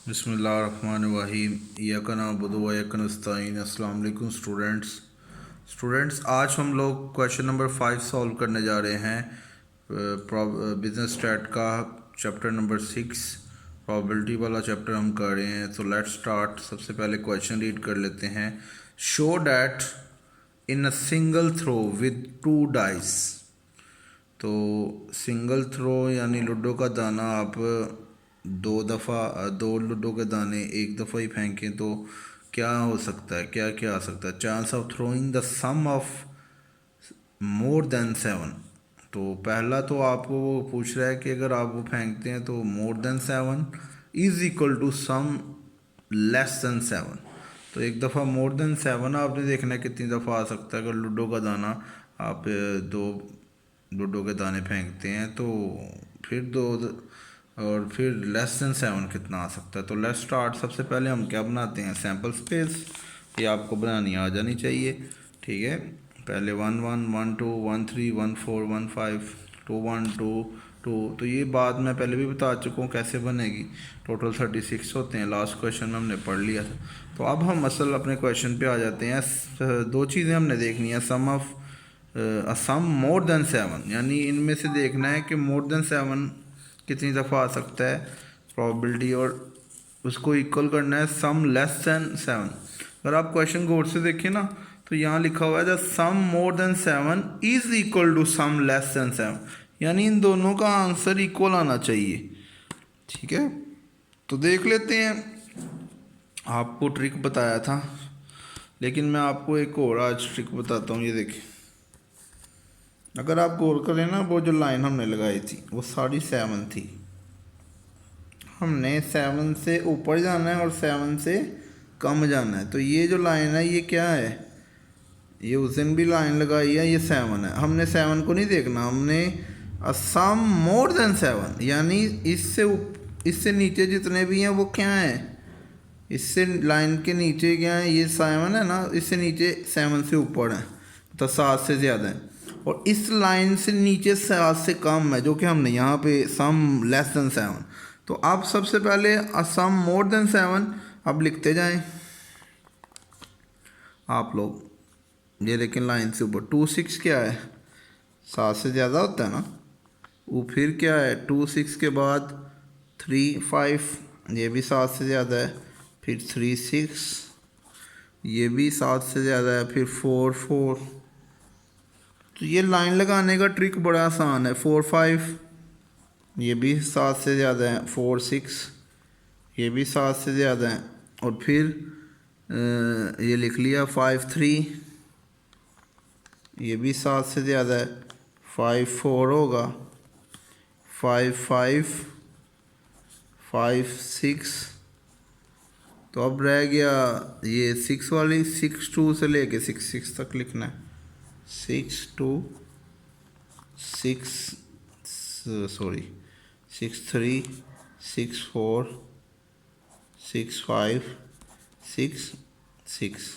बिस्मिल्लाहिर्रहमानिर्रहीम इय्याका नअबुदु व इय्याका नस्तईन। अस्सलाम वालेकुम स्टूडेंट्स आज हम लोग क्वेश्चन नंबर 5 सॉल्व करने जा रहे हैं बिजनेस स्टैट का चैप्टर नंबर 6 प्रोबेबिलिटी वाला चैप्टर हम कर रहे हैं। तो लेट्स स्टार्ट। सबसे पहले क्वेश्चन रीड कर लेते हैं। Show that in a single throw with 2 dice. तो सिंगल थ्रो यानी लूडो का दाना आप दो लूडो के दाने एक दफ़ा ही फेंकें तो क्या हो सकता है, क्या क्या आ सकता है। Chance of throwing the sum of more than 7। तो पहला तो आपको वो पूछ रहा है कि अगर आप वो फेंकते हैं तो more than 7 is equal to sum less than 7। तो एक दफ़ा मोर देन 7 आपने देखना है कितनी दफ़ा आ सकता है। अगर लूडो का दाना आप दो लूडो के दाने फेंकते हैं तो फिर दो, और फिर लेस देन 7 कितना आ सकता है। तो लेट्स स्टार्ट। सबसे पहले हम क्या बनाते हैं, सैम्पल स्पेस। ये आपको बनानी आ जानी चाहिए, ठीक है। पहले 1 1 1 2 1 3 1 4 1 5 2 1 2 2। तो ये बात मैं पहले भी बता चुका हूँ कैसे बनेगी। टोटल 36 होते हैं, लास्ट क्वेश्चन में हमने पढ़ लिया था। तो अब हम असल अपने क्वेश्चन पे आ जाते हैं। दो चीज़ें हमने देखनी है, सम मोर देन 7, यानी इनमें से देखना है कि मोर देन 7 कितनी दफ़ा आ सकता है प्रोबेबिलिटी, और उसको इक्वल करना है सम लेस देन 7। अगर आप क्वेश्चन गौर से देखें ना तो यहाँ लिखा हुआ है the sum more than 7 is equal to sum less than 7, यानी इन दोनों का आंसर इक्वल आना चाहिए, ठीक है। तो देख लेते हैं। आपको ट्रिक बताया था, लेकिन मैं आपको एक और आज ट्रिक बताता हूँ। ये देखिए, अगर आप गौर करें ना, वो जो लाइन हमने लगाई थी वो सारी 7 थी। हमने 7 से ऊपर जाना है और 7 से कम जाना है। तो ये जो लाइन है ये क्या है, ये उस दिन भी लाइन लगाई है, ये 7 है। हमने 7 को नहीं देखना, हमने सम मोर देन 7, यानी इससे नीचे जितने भी हैं वो क्या हैं, इससे लाइन के नीचे क्या है, ये 7 है ना, इससे नीचे 7 से ऊपर है तो 7 से ज़्यादा है, और इस लाइन से नीचे 7 से कम है, जो कि हमने यहाँ पे सम लेस देन 7। तो आप सबसे पहले सम मोर देन 7 अब लिखते जाएं आप लोग। ये लेकिन लाइन से ऊपर 2 6 क्या है, 7 से ज़्यादा होता है ना। वो फिर क्या है 2 6 के बाद 3 5, ये भी 7 से ज़्यादा है। फिर 3 6, ये भी 7 से ज़्यादा है। फिर 4 4। तो ये लाइन लगाने का ट्रिक बड़ा आसान है। 4 5, ये भी 7 से ज़्यादा है। 4 6, ये भी 7 से ज़्यादा है। और फिर ये लिख लिया 5 3, ये भी 7 से ज़्यादा है। 5 4 होगा। 5 5 5 6। तो अब रह गया ये 6 वाली, 6 2 से लेके 6 6 तक लिखना है। 6 2 6 सॉरी 6 3 6 4 6 5 6 6।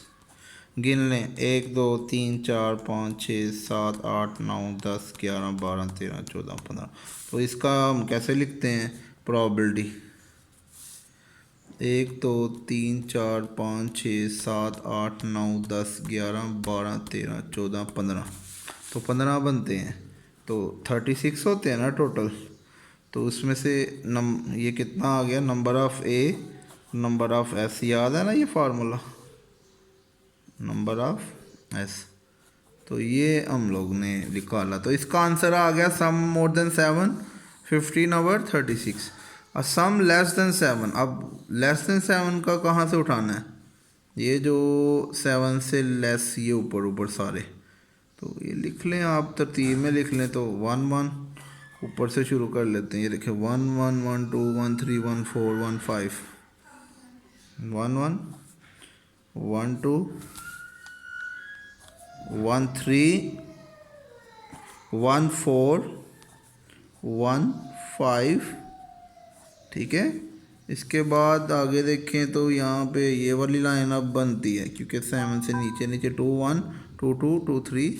गिन लें 1 2 3 4 5 6 7 8 9 10 11 12 13 14 15। तो इसका हम कैसे लिखते हैं प्रोबेबिलिटी, 1 2 3 4 5 6 7 8 9 10 11 12 13 14 15। तो 15 बनते हैं। तो 36 होते हैं ना टोटल। तो उसमें से ये कितना आ गया, number of a number of S, याद है ना ये फार्मूला, नंबर ऑफ़ एस। तो ये हम लोग ने निकाला। तो इसका आंसर आ गया सम मोर देन 7 15 ओवर 36, और सम लेस देन 7। अब लेस देन 7 का कहाँ से उठाना है, ये जो 7 से लेस, ये ऊपर ऊपर सारे। तो ये लिख लें आप, तरतीब में लिख लें। तो 1 1 ऊपर से शुरू कर लेते हैं। ये देखिए 1 1 1 2 1 3 1 4 1 5 1 1 1 2 1 3 1 4 1 5, ठीक है। इसके बाद आगे देखें तो यहाँ पे ये वाली लाइन अब बनती है, क्योंकि 7 से नीचे नीचे 2 1 2 2 2 3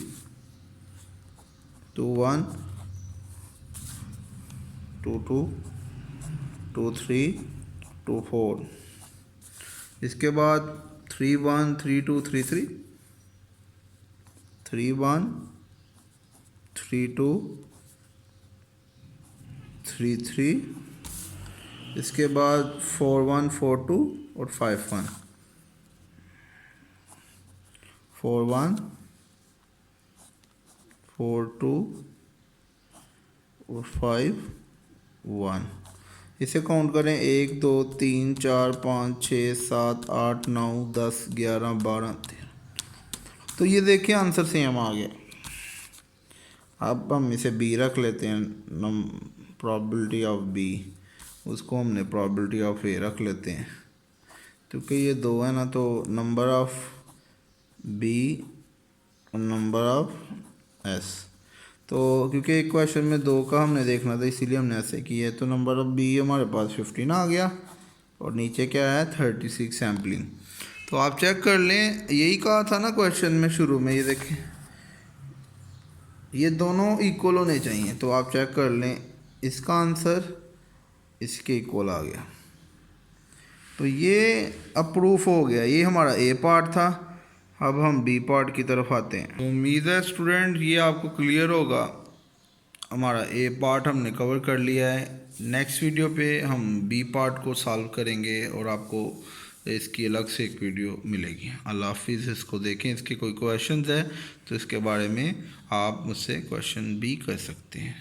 2 1 2 2 2 3 2 4। इसके बाद 3 1 3 2 3 3, 3 1 3 2 3 3। इसके बाद 4 1 4 2 और 5 1, 4 1 4 2 और 5 1। इसे काउंट करें 1 2 3 4 5 6 7 8 9 10 11 12 13। तो ये देखिए आंसर सेम आ गया। अब हम इसे बी रख लेते हैं, प्रोबेबिलिटी ऑफ बी, उसको हमने प्रोबेबिलिटी ऑफ ए रख लेते हैं, क्योंकि ये दो है ना, तो नंबर ऑफ बी और नंबर ऑफ एस। तो क्योंकि एक क्वेश्चन में दो का हमने देखना था, इसीलिए हमने ऐसे किया है। तो नंबर ऑफ बी हमारे पास 15 आ गया और नीचे क्या है 36 सैम्पलिंग। तो आप चेक कर लें, यही कहा था ना क्वेश्चन में शुरू में, ये देखें ये दोनों इक्वल होने चाहिए। तो आप चेक कर लें, इसका आंसर इसके इक्वल आ गया। तो ये अप्रूफ हो गया, ये हमारा ए पार्ट था। अब हम बी पार्ट की तरफ आते हैं। तो उम्मीद है स्टूडेंट ये आपको क्लियर होगा। हमारा ए पार्ट हमने कवर कर लिया है। नेक्स्ट वीडियो पे हम बी पार्ट को सॉल्व करेंगे और आपको इसकी अलग से एक वीडियो मिलेगी। अल्लाह हाफिज़। इसको देखें, इसके कोई क्वेश्चंस है तो इसके बारे में आप मुझसे क्वेश्चन भी कर सकते हैं।